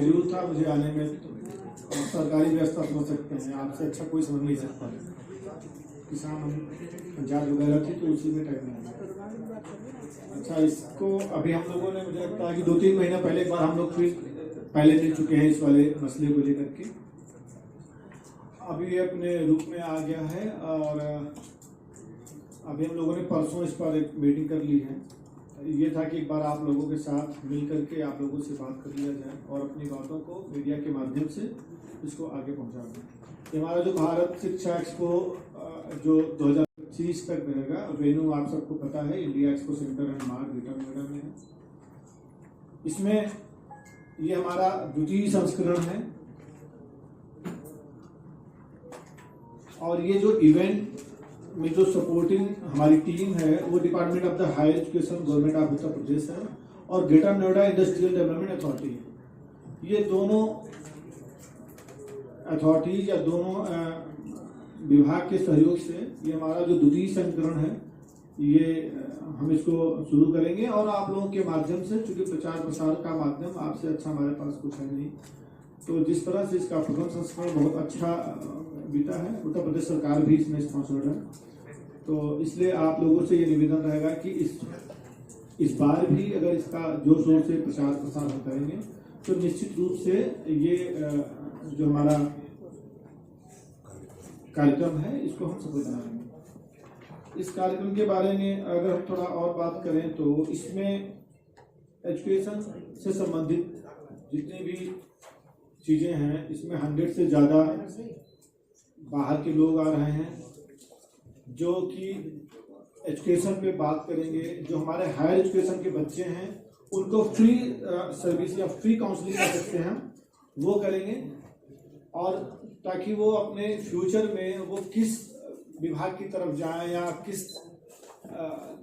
Schedule था मुझे आने में, तो सरकारी व्यवस्था समझ सकते हैं, आपसे अच्छा कोई समझ नहीं सकता। किसान हम पंचायत वगैरह थी तो उसी में टाइम में। अच्छा, इसको अभी हम लोगों ने, मुझे लगता है कि 2-3 महीना पहले एक बार हम लोग फिर पहले मिल चुके हैं इस वाले मसले को लेकर के। अभी ये अपने रूप में आ गया है और अभी हम लोगों ने परसों इस पर एक मीटिंग कर ली है। ये था कि एक बार आप लोगों के साथ मिल करके आप लोगों से बात कर लिया जाए और अपनी बातों को मीडिया के माध्यम से इसको आगे पहुंचा दें। हमारा जो भारत शिक्षा एक्सपो जो 2025 तक रहेगा, वेन्यू आप सबको पता है, India expo centre and mart greater Noida में है। इसमें ये हमारा द्वितीय संस्करण है और ये जो इवेंट में जो सपोर्टिंग हमारी टीम है वो department of the higher education, government of Uttar Pradesh है और greater Noida industrial development authority है। ये दोनों अथॉरिटीज या दोनों विभाग के सहयोग से ये हमारा जो द्वितीय संस्करण है ये हम इसको शुरू करेंगे और आप लोगों के माध्यम से, चूंकि प्रचार प्रसार का माध्यम आपसे अच्छा हमारे पास कुछ है नहीं, तो जिस तरह से इसका प्रथम संस्करण बहुत अच्छा बीता है, उत्तर प्रदेश सरकार भी इसमें स्पॉन्सर्ड है, तो इसलिए आप लोगों से ये निवेदन रहेगा कि इस बार भी अगर इसका जोर शोर से प्रचार प्रसार हम करेंगे तो निश्चित रूप से ये जो हमारा कार्यक्रम है इसको हम सफल बनाएंगे। इस कार्यक्रम के बारे में अगर हम थोड़ा और बात करें तो इसमें एजुकेशन से संबंधित जितनी भी चीजें हैं, इसमें 100 से ज़्यादा बाहर के लोग आ रहे हैं जो कि एजुकेशन पे बात करेंगे। जो हमारे हायर एजुकेशन के बच्चे हैं उनको फ्री सर्विस या फ्री काउंसलिंग कर सकते हैं, वो करेंगे, और ताकि वो अपने फ्यूचर में वो किस विभाग की तरफ जाएं या किस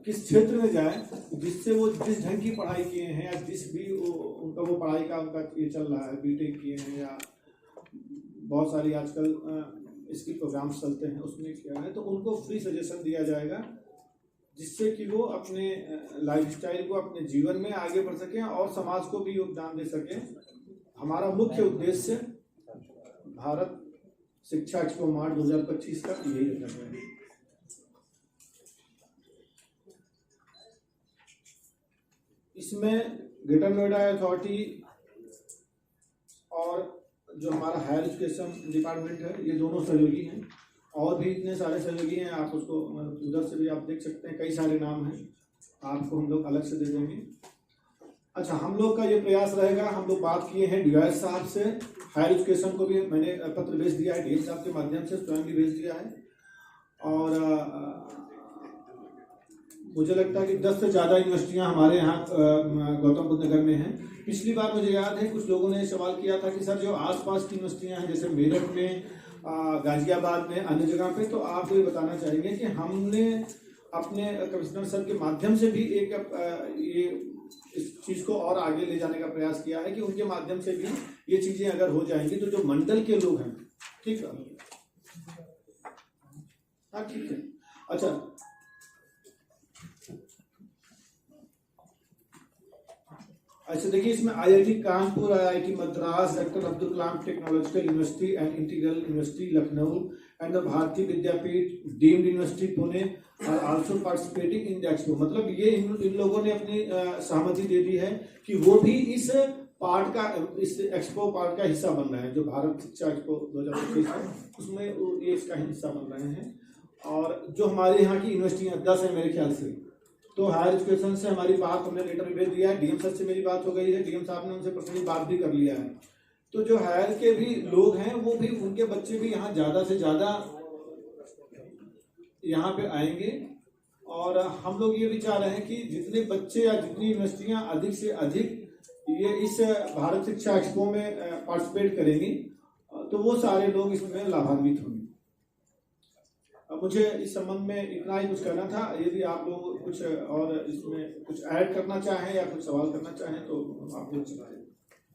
क्षेत्र में जाएं जिससे वो जिस ढंग की पढ़ाई किए हैं या जिस भी उनका वो पढ़ाई का उनका ये चल रहा है, बीटेक किए हैं या बहुत सारी आजकल स्किल प्रोग्राम्स चलते हैं उसमें क्या है, तो उनको फ्री सजेशन दिया जाएगा जिससे कि वो अपने लाइफस्टाइल को, अपने जीवन में आगे बढ़ सकें और समाज को भी योगदान दे सकें। हमारा मुख्य उद्देश्य भारत शिक्षा एक्सपो मार्च 2025 का यही रखा है। इसमें ग्रेटर नोएडा अथॉरिटी और जो हमारा हायर एजुकेशन डिपार्टमेंट है ये दोनों सहयोगी हैं, और भी इतने सारे सहयोगी हैं, आप उसको उधर से भी आप देख सकते हैं, कई सारे नाम हैं, आपको हम लोग अलग से दे देंगे। अच्छा, हम लोग का ये प्रयास रहेगा, हम लोग बात किए हैं डीआईएस साहब से, हायर एजुकेशन को भी मैंने पत्र भेज दिया है, डीएम साहब के माध्यम से स्वयं भी भेज दिया है, और मुझे लगता है कि 10 से ज़्यादा यूनिवर्सिटियां हमारे यहाँ गौतम बुद्ध नगर में हैं। पिछली बार मुझे याद है कुछ लोगों ने सवाल किया था कि सर जो आसपास की यूनिवर्सिटियां हैं जैसे मेरठ में, गाजियाबाद में, अन्य जगह पे, तो आप ये बताना चाहेंगे कि हमने अपने कमिश्नर सर के माध्यम से भी एक ये इस चीज़ को और आगे ले जाने का प्रयास किया है कि उनके माध्यम से भी ये चीज़ें अगर हो जाएंगी तो जो मंडल के लोग हैं, ठीक है, हाँ ठीक है। अच्छा देखिए, इसमें IIT Kanpur, IIT Madras, doctor Abdul Kalam technological university and integral university Lucknow and the Bharatiya Vidyapeeth deemed university Pune are also participating in the expo. मतलब ये इन लोगों ने अपनी सहमति दे दी है कि वो भी इस पार्ट का, इस एक्सपो पार्ट का हिस्सा बन रहे हैं। जो भारत शिक्षा एक्सपो 2025 है उसमें ये इसका हिस्सा बन रहे हैं। और जो हमारे यहाँ की यूनिवर्सिटियाँ 10 है मेरे ख्याल से, तो हायर एजुकेशन से हमारी बात, हमने लेटर भी भेज दिया है, डीएम सर से मेरी बात हो गई है, डीएम साहब ने उनसे पर्सनली बात भी कर लिया है। तो जो हायर के भी लोग हैं वो भी, उनके बच्चे भी यहाँ ज़्यादा से ज़्यादा यहाँ पे आएंगे, और हम लोग ये भी चाह रहे हैं कि जितने बच्चे या जितनी यूनिवर्सिटियाँ अधिक से अधिक ये इस भारत शिक्षा एक्सपो में पार्टिसिपेट करेंगी तो वो सारे लोग इसमें लाभान्वित होंगे। अब मुझे इस संबंध में इतना ही कुछ कहना था। यदि आप लोग कुछ और इसमें कुछ ऐड करना चाहें या कुछ सवाल करना चाहें तो आप लोग चलाएं।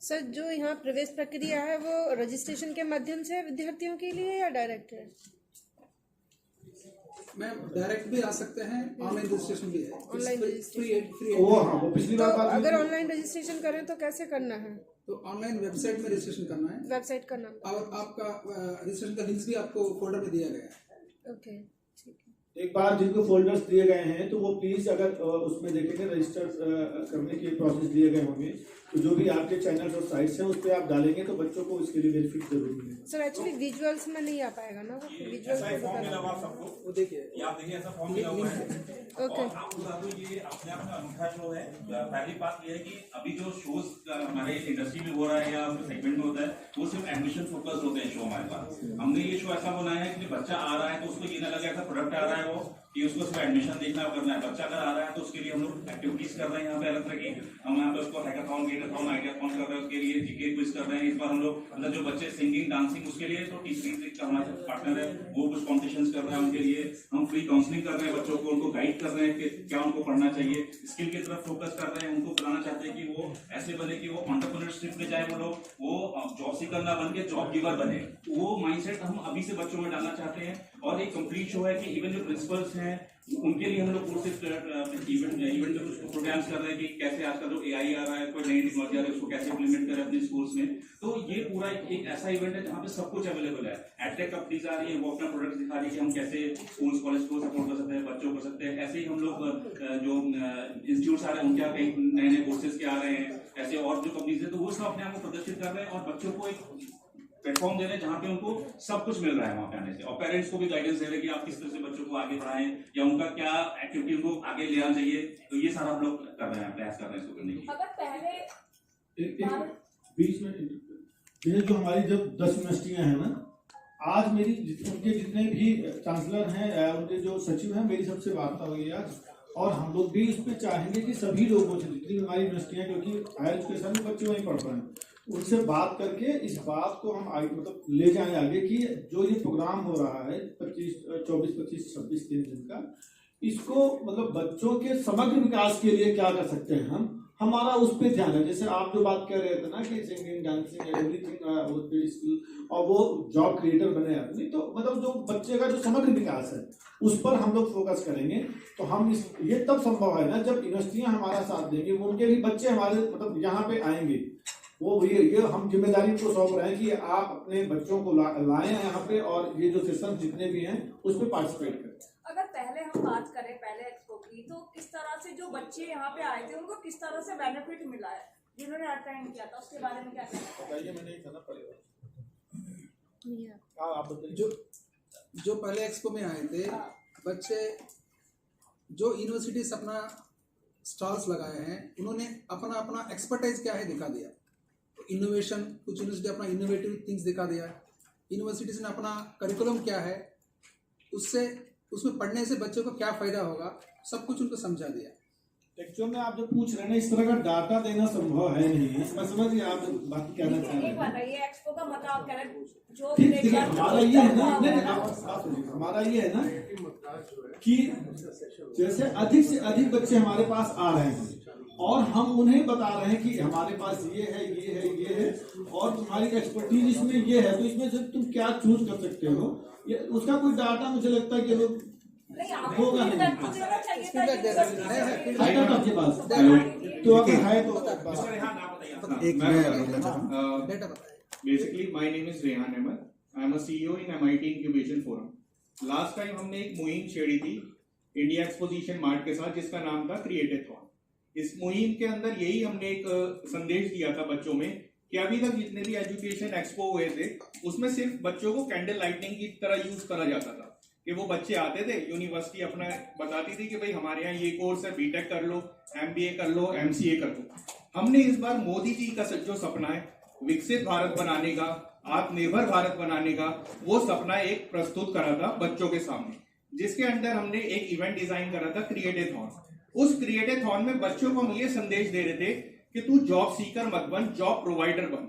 सर, जो यहाँ प्रवेश प्रक्रिया है वो रजिस्ट्रेशन के माध्यम से विद्यार्थियों के लिए या डायरेक्ट है? मैम डायरेक्ट भी आ सकते हैं, ऑनलाइन रजिस्ट्रेशन भी है, ऑनलाइन फ्री। वो पिछली बार अगर ऑनलाइन रजिस्ट्रेशन करें तो कैसे करना है? तो ऑनलाइन वेबसाइट में रजिस्ट्रेशन करना है वेबसाइट का नाम? और आपका रजिस्ट्रेशन का लिंक भी आपको फोल्डर में दिया गया है। ओके, ठीक है। एक बार जिनको फोल्डर्स दिए गए हैं तो वो प्लीज अगर उसमें देखेंगे रजिस्टर करने के प्रोसेस दिए गए होंगे तो जो भी आपके चैनल और साइट्स हैं उस पर आप डालेंगे तो बच्चों को इसके लिए बेनिफिट जरूर मिलेगा। सर एक्चुअली विजुअल्स में नहीं आ पाएगा ना वो, विजुअल्स फॉर्म मिला हुआ सबको, वो देखिए, ये आप देखिए ऐसा फॉर्म मिला हुआ है। ओके। और आप बता दो ये अपने आप में अनूठा शो है। पहली बात ये है कि अभी जो शोज हमारे इंडस्ट्री में हो रहा है या सेगमेंट में होता है वो सिर्फ एडमिशन फोकस होते हैं शो हमारे पास। हमने ये शो ऐसा बनाया है कि बच्चा आ रहा है तो उसको ये ना लगे ऐसा प्रोडक्ट आ रहा है वो कि उसको सिर्फ एडमिशन देखना करना है। बच्चा अगर आ रहा है तो उसके लिए हम लोग एक्टिविटीज कर रहे हैं यहाँ पे अलग तरह की। हम यहाँ पे उसको हैकाथॉन, गेटाथॉन, आइडियाथॉन कर रहे हैं, उसके लिए जीके क्विज कर रहे हैं। इस बार हम लोग मतलब जो बच्चे सिंगिंग, डांसिंग उसके लिए तो टीचिंग का हमारे पार्टनर है वो कुछ कॉम्पिटिशन्स कर रहे हैं उनके लिए। हम फ्री काउंसलिंग कर रहे हैं बच्चों को, उनको गाइड कर रहे हैं कि क्या उनको पढ़ना चाहिए। स्किल की तरफ फोकस कर रहे हैं, उनको बनाना चाहते हैं कि वो ऐसे बने कि वो एंटरप्रेन्योरशिप में जाए, वो लोग वो जॉब सीकर ना बन के जॉब गिवर बने। वो माइंडसेट हम अभी से बच्चों में डालना चाहते हैं। और एक कंप्लीट शो है कि इवन जो प्रिंसिपल्स हैं उनके लिए हम लोग कोर्सेज इवेंट प्रोग्राम्स कर रहे हैं कि कैसे आजकल जो एआई आ रहा है, कोई नई टेक्नोलॉजी आ रही है, उसको कैसे इंप्लीमेंट करें अपने स्कूल्स में। तो ये पूरा एक ऐसा इवेंट है जहाँ पे सब कुछ अवेलेबल है। एडटेक कंपनीज आ रही है, वो अपना प्रोडक्ट दिखा रही है कि हम कैसे स्कूल्स कॉलेज को सपोर्ट कर सकते हैं, बच्चों को कर सकते हैं। ऐसे ही हम लोग जो इंस्टीट्यूट्स आ रहे हैं उनके यहाँ कई नए नए कोर्सेज के आ रहे हैं। ऐसे और जो कंपनीज है तो वो सब अपने आप को प्रदर्शित कर रहे हैं और बच्चों को एक प्लेटफॉर्म दे रहे हैं जहाँ पे उनको सब कुछ मिल रहा है वहाँ पे आने से। और पेरेंट्स को भी गाइडेंस दे रहे हैं कि आप किस तरह से बच्चों को आगे बढ़ाएं या उनका क्या एक्टिविटी उनको आगे ले आना चाहिए। तो ये सारा हम लोग कर रहे हैं, प्रयास कर रहे हैं इसको करने की। अगर पहले बीच में ये जो हमारी जब 10 यूनिवर्सिटियां हैं ना, आज मेरी उनके जितने भी चांसलर हैं, उनके जो सचिव हैं, मेरी सबसे वार्ता हुई आज। और हम लोग भी इस पे चाहेंगे कि सभी लोगों से जितनी हमारी यूनिवर्सिटियां, क्योंकि हायर एजुकेशन में बच्चे वहीं पढ़ रहे हैं, उनसे बात करके इस बात को हम आगे मतलब ले जाएं आगे कि जो ये प्रोग्राम हो रहा है 24, 25, 26 दिन का, इसको मतलब बच्चों के समग्र विकास के लिए क्या कर सकते हैं हम, हमारा उस पर ध्यान है। जैसे आप जो बात कर रहे थे ना कि सिंगिंग, डांसिंग, एवरीथिंग, और वो जॉब क्रिएटर बने अपनी, तो मतलब जो बच्चे का जो समग्र विकास है उस पर हम लोग फोकस करेंगे। तो हम ये तब संभव है ना जब यूनिवर्सिटियां हमारा साथ देंगी, वो उनके भी बच्चे हमारे मतलब यहाँ पे आएंगे। वो ये हम जिम्मेदारी को सौंप रहे हैं कि आप अपने बच्चों को लाएं यहाँ पे और ये जो सेशन जितने भी हैं उस पर पार्टिसिपेट करें। अगर पहले हम बात करें पहले एक्सपो की, तो किस तरह से जो बच्चे यहाँ पे आए थे उनको किस तरह से बेनिफिट मिला है जिन्होंने अटेंड किया था, उसके बारे में क्या कहना बताइए। मैंने नहीं करना पड़ेगा आप बताइए। जो पहले एक्सपो में आए थे बच्चे, जो यूनिवर्सिटीज अपना स्टॉल्स लगाए हैं, उन्होंने अपना अपना एक्सपर्टाइज क्या है दिखा दिया। इनोवेशन, कुछ यूनिवर्सिटी अपना इनोवेटिव थिंग्स दिखा दिया। यूनिवर्सिटीज ने अपना करिकुलम क्या है, उससे उसमें पढ़ने से बच्चों को क्या फायदा होगा, सब कुछ उनको समझा दिया। एक्चुअल में आप जो पूछ रहे हैं ना, इस तरह का डाटा देना संभव है नहीं। मैं समझ गया आप बात कहना चाह रहे एक बात है, ये एक्सपो का मतलब आप कह रहे हैं जो ठीक है। हमारा ये है ना, हमारा ये है ना कि जैसे अधिक से अधिक बच्चे हमारे पास आ रहे हैं और हम उन्हें बता रहे हैं कि हमारे पास ये है, ये है, ये है और तुम्हारी एक्सपर्टीज इसमें ये है, तो इसमें से तुम क्या चूज कर सकते हो। ये उसका कोई डाटा मुझे लगता है कि लोग होगा नहीं। आपके पास तो अगर है तो basically my name is Rehan Ahmad, I am a CEO in MIT incubation forum. Last time हमने एक मुहिम छेड़ी थी इंडिया एक्सपोजिशन मार्ट के साथ जिसका नाम था क्रिएटेथॉन। इस मुहिम के अंदर यही हमने एक संदेश दिया था बच्चों में कि अभी तक जितने भी एजुकेशन एक्सपो हुए थे उसमें सिर्फ बच्चों को कैंडल लाइटिंग की तरह यूज करा जाता था कि वो बच्चे आते थे, यूनिवर्सिटी अपना बताती थी कि भाई हमारे यहाँ ये कोर्स है, बीटेक कर लो, MBA कर लो, MCA कर लो। हमने इस बार मोदी जी का जो सपना है विकसित भारत बनाने का, आत्मनिर्भर भारत बनाने का, वो सपना एक प्रस्तुत करा था बच्चों के सामने, जिसके अंदर हमने एक इवेंट डिजाइन करा था क्रिएटेथॉन। उस क्रिएटेथॉन में बच्चों को हम ये संदेश दे रहे थे कि तू जॉब सीकर मत बन, जॉब प्रोवाइडर बन।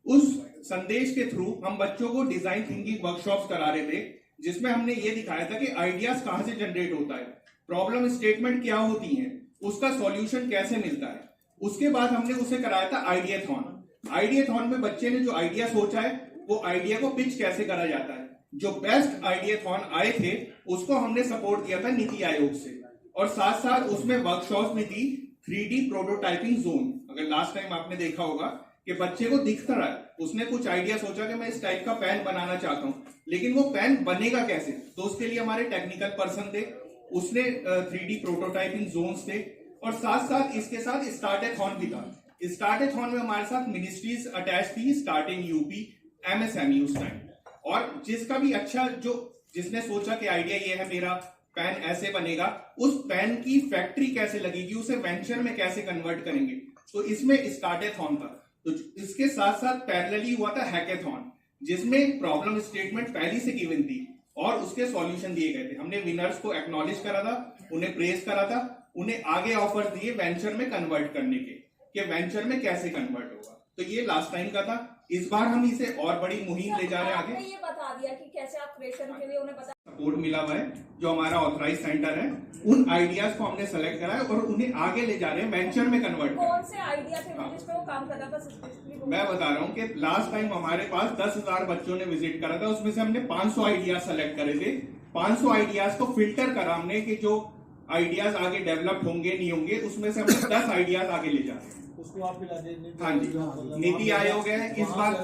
उस संदेश के थ्रू हम बच्चों को डिजाइन थिंकिंग वर्कशॉप्स करा रहे थे जिसमें हमने ये दिखाया था कि आइडियाज कहां से जनरेट होता है, प्रॉब्लम स्टेटमेंट क्या होती है, उसका सॉल्यूशन कैसे मिलता है। उसके बाद हमने उसे कराया था आइडियाथॉन। आइडियाथॉन में बच्चे ने जो आइडिया सोचा है वो आइडिया को पिच कैसे करा जाता है। जो बेस्ट आइडियाथॉन आए थे उसको हमने सपोर्ट किया था नीति आयोग से, और साथ साथ उसमें वर्कशॉप में थी 3D प्रोटोटाइपिंग जोन। अगर लास्ट टाइम आपने देखा होगा कि बच्चे को दिख रहा है, उसने कुछ आइडिया सोचा कि मैं इस टाइप का पेन बनाना चाहता हूं, लेकिन वो पेन बनेगा कैसे, तो उसके लिए हमारे टेक्निकल पर्सन थे, उसने 3D प्रोटोटाइपिंग जोन्स थे, और साथ साथ इसके साथ स्टार्टेथॉन भी था। स्टार्टेथॉन में हमारे साथ मिनिस्ट्रीज अटैच थी, स्टार्टिंग यूपी, MSME उस टाइम, और जिसका भी अच्छा, जो जिसने सोचा कि आइडिया ये है मेरा पेन ऐसे बनेगा, उस पेन की फैक्ट्री कैसे लगेगी, उसे वेंचर में कैसे कन्वर्ट करेंगे, तो इसमें स्टार्टेथॉन था। तो इसके साथ साथ पैरेलली हुआ था हैकेथॉन, जिसमें प्रॉब्लम स्टेटमेंट पहले से गिवन थी और उसके सॉल्यूशन दिए गए थे। हमने विनर्स को एक्नॉलेज करा था, उन्हें प्रेज करा था, उन्हें आगे ऑफर दिए वेंचर में कन्वर्ट करने के, कि वेंचर में कैसे कन्वर्ट होगा। तो ये लास्ट टाइम का था। इस बार हम इसे और बड़ी मुहिम ले जा रहे हैं आगे। आपने ये बता दिया कि कैसे आप क्रिएशन के लिए उन्हें बता सपोर्ट मिला हुआ है, जो हमारा ऑथराइज सेंटर है, उन आइडियाज को हमने सेलेक्ट करा है और उन्हें आगे ले जा रहे हैं वेंचर में कन्वर्ट। कौन से आइडिया थे जिस पे वो काम कर रहा था स्पेसिफिकली? मैं बता रहा हूँ कि लास्ट टाइम हमारे पास 10,000 बच्चों ने विजिट करा था, उसमें से हमने 500 आइडियाज सेलेक्ट करे थे। 500 आइडियाज को फिल्टर करा हमने कि जो आइडियाज आगे डेवलप होंगे नहीं होंगे, उसमें से हमने 10 आइडियाज आगे ले जाते हैं। उसको आप पिला देंगे। हाँ जी, नीति आयोग है इस बार।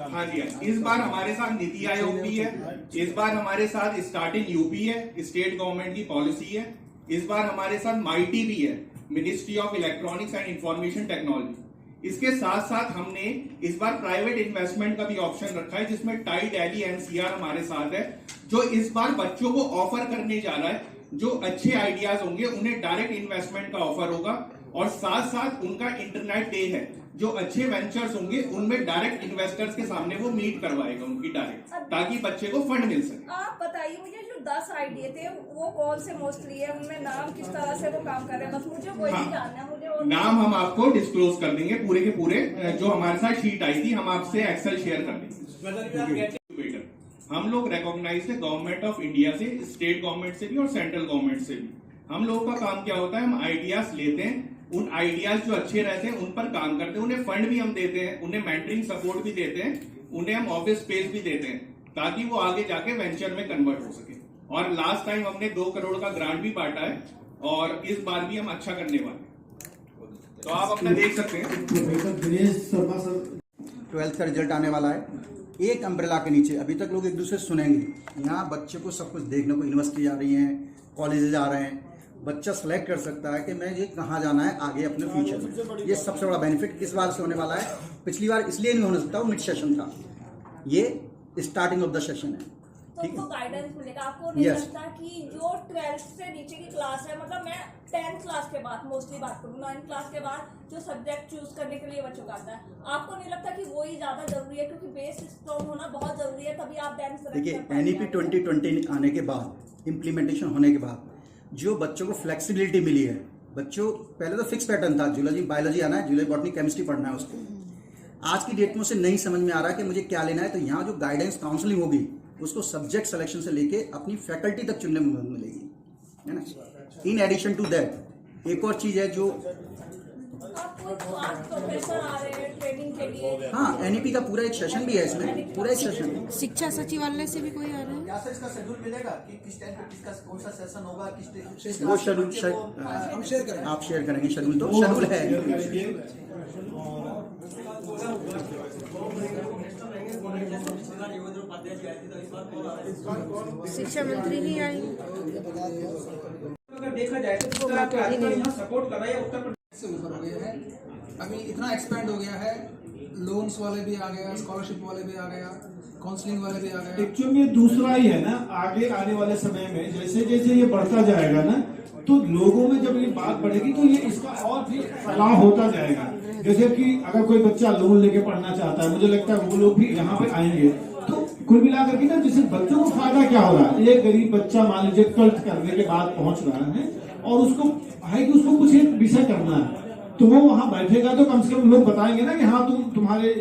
हाँ जी, इस बार हमारे साथ नीति आयोग भी है, इस बार हमारे साथ स्टार्टिंग यूपी है, स्टेट गवर्नमेंट की पॉलिसी है, इस बार हमारे साथ माइटी भी है, ministry of electronics and information technology. इसके साथ साथ हमने इस बार प्राइवेट इन्वेस्टमेंट का भी ऑप्शन रखा है, जिसमें टाई दिल्ली NCR हमारे साथ है, जो इस बार बच्चों को ऑफर करने जा रहा है। जो अच्छे आइडियाज होंगे उन्हें डायरेक्ट इन्वेस्टमेंट का ऑफर होगा, और साथ साथ उनका इंटरनेट डे है, जो अच्छे वेंचर्स होंगे उनमें डायरेक्ट इन्वेस्टर्स के सामने वो मीट करवाएगा उनकी डायरेक्ट, ताकि बच्चे को फंड मिल सके। आप बताइए मुझे, जो 10 आइडिया थे वो कौन से मोस्टली है, उनमें नाम किस तरह से वो काम कर रहे हैं, बस मुझे वही जानना है। मुझे और नाम हम आपको डिस्क्लोज कर देंगे पूरे के पूरे, जो हमारे साथ शीट आई थी हम आपसे एक्सेल शेयर कर देंगे। हम लोग रिकॉग्नाइज है गवर्नमेंट ऑफ इंडिया से, स्टेट गवर्नमेंट से भी और सेंट्रल गवर्नमेंट से भी। हम लोगों का काम क्या होता है, हम आइडियाज लेते हैं, उन आइडियाज जो अच्छे रहते हैं उन पर काम करते हैं, उन्हें फंड भी हम देते हैं, उन्हें मेंटरिंग सपोर्ट भी देते हैं, उन्हें हम ऑफिस स्पेस भी देते हैं, ताकि वो आगे जाके वेंचर में कन्वर्ट हो सके। और लास्ट टाइम हमने 2 करोड़ का ग्रांट भी बांटा है, और इस बार भी हम अच्छा करने वाले हैं। तो आप अपना देख सकते हैं। दिनेश शर्मा सर, 12th का रिजल्ट आने वाला है। एक अम्ब्रेला के नीचे अभी तक लोग एक दूसरे से सुनेंगे, यहाँ बच्चे को सब कुछ देखने को, यूनिवर्सिटी आ रही हैं, कॉलेजेस आ रहे हैं, बच्चा सेलेक्ट कर सकता है कि मैं ये कहाँ जाना है आगे अपने फ्यूचर में। ये सबसे बड़ा बेनिफिट इस बार से होने वाला है। पिछली बार इसलिए नहीं हो सकता, वो मिड सेशन था, ये स्टार्टिंग ऑफ द सेशन है। तो ठीक उनको है, गाइडेंस मिलेगा। आपको नहीं Yes. लगता कि जो 12th से नीचे की क्लास है, मतलब मैं 10th क्लास के बाद मोस्टली बात करूँ, 9th क्लास के बाद जो सब्जेक्ट चूज करने के लिए बच्चों का आता है, आपको नहीं लगता कि वो ही ज्यादा जरूरी है, क्योंकि बेस स्ट्रॉन्ग होना बहुत जरूरी है, तभी आप 10th देखिए NEP 2020 आने के बाद, इम्प्लीमेंटेशन होने के बाद जो बच्चों को फ्लेक्सिबिलिटी मिली है, बच्चों पहले तो फिक्स पैटर्न था, जूलॉजी बायोलॉजी आना है, जूलॉजी बॉटनी केमिस्ट्री पढ़ना है उसको। आज की डेट में उसे नहीं समझ में आ रहा है कि मुझे क्या लेना है, तो यहाँ जो गाइडेंस काउंसलिंग होगी उसको सब्जेक्ट सिलेक्शन से लेके अपनी फैकल्टी तक चुनने में मदद मिलेगी, है ना। इन एडिशन टू दैट एक और चीज़ है जो आपको 8 प्रोफेसर आ रहे हैं ट्रेनिंग के लिए। हाँ, NEP का पूरा एक सेशन भी है इसमें, पूरा एक सेशन। शिक्षा सचिवालय से भी कोई आ रहा है? क्या सर इसका शेड्यूल मिलेगा कि किस टाइम पे किसका कौन सा सेशन होगा, किस वो शेड्यूल हम शेयर करेंगे। आप शेयर करेंगे, शेड्यूल तो शेड्यूल है। शिक्षा मंत्री ही आई, अगर देखा जाए तो जिस तरह का यहाँ सपोर्ट कर रहा है उत्तर प्रदेश से ऊपर हो गया है, अभी इतना एक्सपेंड हो गया है, लोन्स वाले भी आ गया, स्कॉलरशिप वाले भी आ गया, काउंसलिंग वाले भी आ गया। एक्चुअली ये दूसरा ही है ना, आगे आने वाले समय में जैसे जैसे ये बढ़ता जाएगा ना, तो लोगों में जब ये बात बढ़ेगी तो ये इसका और भी फैलाव होता जाएगा। जैसे कि अगर कोई बच्चा लोन लेके पढ़ना चाहता है, मुझे लगता है वो लोग भी यहाँ पे आएंगे, तो कुल मिलाकर के ना जिससे बच्चों को फायदा क्या हो रहा है, एक गरीब बच्चा मान लीजिए 12th करने के बाद पहुंच रहा है और उसको है कि उसको कुछ एक विषय करना है, तो वो वहां बैठेगा तो कम से कम लोग बताएंगे ना कि हाँ तुम्हारे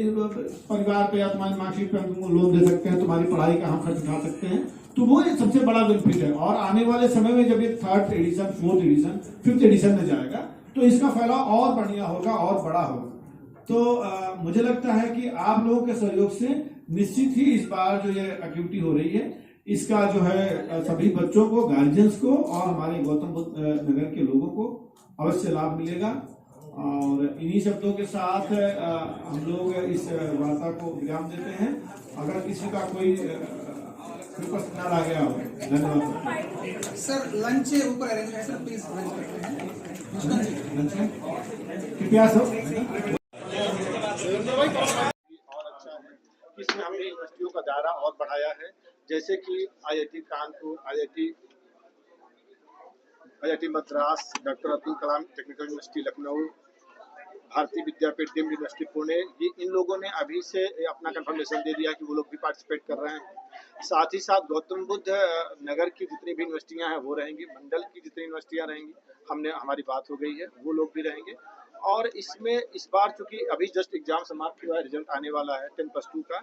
परिवार पे या तुम्हारी मार्कशीट पे हम तुमको लोन दे सकते हैं, तुम्हारी पढ़ाई का हम खर्च उठा सकते हैं। तो वो एक सबसे बड़ा बेनिफिट है। और आने वाले समय में जब ये 3rd addition, 4th addition, 5th addition में जाएगा तो इसका फैलाव और बढ़िया होगा और बड़ा होगा। तो मुझे लगता है कि आप लोगों के सहयोग से निश्चित ही इस बार जो ये एक्टिविटी हो रही है, इसका जो है सभी बच्चों को, गार्जियंस को और हमारे गौतम बुद्ध नगर के लोगों को अवश्य लाभ मिलेगा। और इन्हीं शब्दों के साथ हम लोग इस वार्ता को विराम देते हैं। अगर किसी का कोई रिक्वेस्ट ना आ गया हो, धन्यवाद सर। लंच ऊपर अरेंज है सर, प्लीज लंच करते हैं। लंच है कृपया सब। इसमें हमने यूनिवर्सिटियों का दायरा और बढ़ाया है, जैसे कि IIT Kanpur, IIT Madras, doctor Abdul Kalam technical university Lucknow, Bharatiya Vidyapeeth, deemed university Pune, ये इन लोगों ने अभी से अपना कंफर्मेशन दे दिया कि वो लोग भी पार्टिसिपेट कर रहे हैं। साथ ही साथ गौतम बुद्ध नगर की जितनी भी यूनिवर्सिटियां हैं वो रहेंगी, मंडल की जितनी यूनिवर्सिटियां रहेंगी, हमारी बात हो गई है, वो लोग भी रहेंगे। और इसमें इस बार चूंकि अभी जस्ट एग्जाम समाप्त हुआ है, रिजल्ट आने वाला है 10+2 का,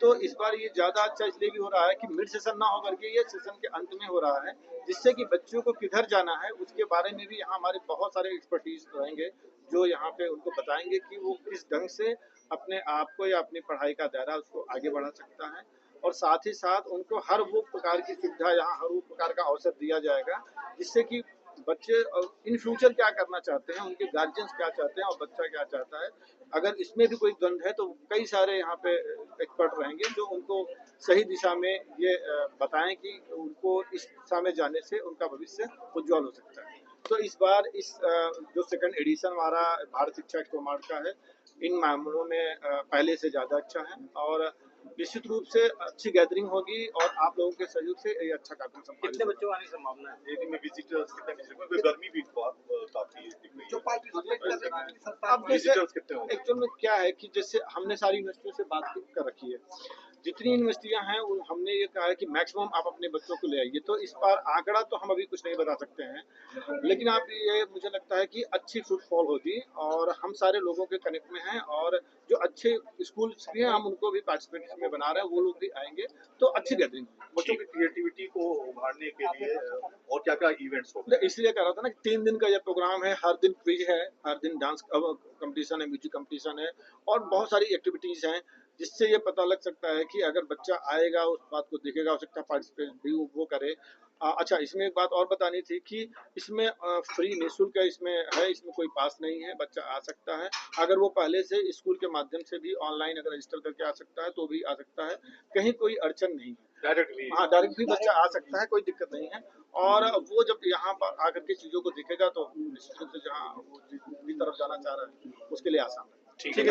तो इस बार ये ज़्यादा अच्छा इसलिए भी हो रहा है कि मिड सेशन ना होकर के ये सेशन के अंत में हो रहा है, जिससे कि बच्चों को किधर जाना है उसके बारे में भी यहाँ हमारे बहुत सारे एक्सपर्टीज रहेंगे, जो यहाँ पे उनको बताएंगे कि वो किस ढंग से अपने आप को या अपनी पढ़ाई का दायरा उसको आगे बढ़ा सकता है। और साथ ही साथ उनको हर वो प्रकार की सुविधा, यहाँ हर वो प्रकार का अवसर दिया जाएगा, जिससे कि बच्चे इन फ्यूचर क्या करना चाहते हैं, उनके गार्जियंस क्या चाहते हैं और बच्चा क्या चाहता है, अगर इसमें भी कोई द्वंद्व है तो कई सारे यहाँ पे एक्सपर्ट रहेंगे जो उनको सही दिशा में ये बताएं कि उनको इस दिशा में जाने से उनका भविष्य उज्जवल हो सकता है। तो इस बार इस जो सेकंड एडिशन हमारा भारत शिक्षा एक्सपो मार्ट का है, इन मामलों में पहले से ज़्यादा अच्छा है और निश्चित रूप से अच्छी गैदरिंग होगी और आप लोगों के सहयोग से ये अच्छा कार्यक्रम संपन्न। कितने बच्चों आने की संभावना है? एक में विजिटर्स कितने, गर्मी भी बहुत काफी दिख रही है। अब विजिटर्स कितने होंगे? एक्चुअल में क्या है कि जैसे हमने सारी यूनिवर्सिटियों से बात कर रखी है, जितनी यूनिवर्सिटियां हैं हमने ये कहा है कि मैक्सिमम आप अपने बच्चों को ले आइए। तो इस बार आंकड़ा तो हम अभी कुछ नहीं बता सकते हैं, लेकिन आप ये मुझे लगता है कि अच्छी फुटफॉल होगी और हम सारे लोगों के कनेक्ट में हैं और जो अच्छे स्कूल्स भी हैं हम उनको भी पार्टिसिपेट में बना रहे हैं, वो लोग भी आएंगे तो अच्छी गैदरिंग होगी। बच्चों की क्रिएटिविटी को उभारने के लिए और क्या क्या इवेंट्स होंगे? इसलिए कह रहा था ना कि 3 दिन का ये प्रोग्राम है, हर दिन क्विज है, हर दिन डांस कंपटीशन है, म्यूजिक कंपटीशन है और बहुत सारी एक्टिविटीज हैं, जिससे ये पता लग सकता है कि अगर बच्चा आएगा उस बात को देखेगा, हो सकता है पार्टिसिपेट भी वो करे। अच्छा, इसमें एक बात और बतानी थी कि इसमें फ्री निःशुल्क है, इसमें कोई पास नहीं है, बच्चा आ सकता है। अगर वो पहले से स्कूल के माध्यम से भी ऑनलाइन अगर रजिस्टर करके आ सकता है तो भी आ सकता है, कहीं कोई अड़चन नहीं है। डायरेक्ट भी बच्चा आ सकता है, कोई दिक्कत नहीं है। और वो जब यहाँ पर आकर के चीज़ों को देखेगा तो निश्चित रूप से जहाँ वो जिस तरफ जाना चाह रहा है उसके लिए आसान है। ठीक है।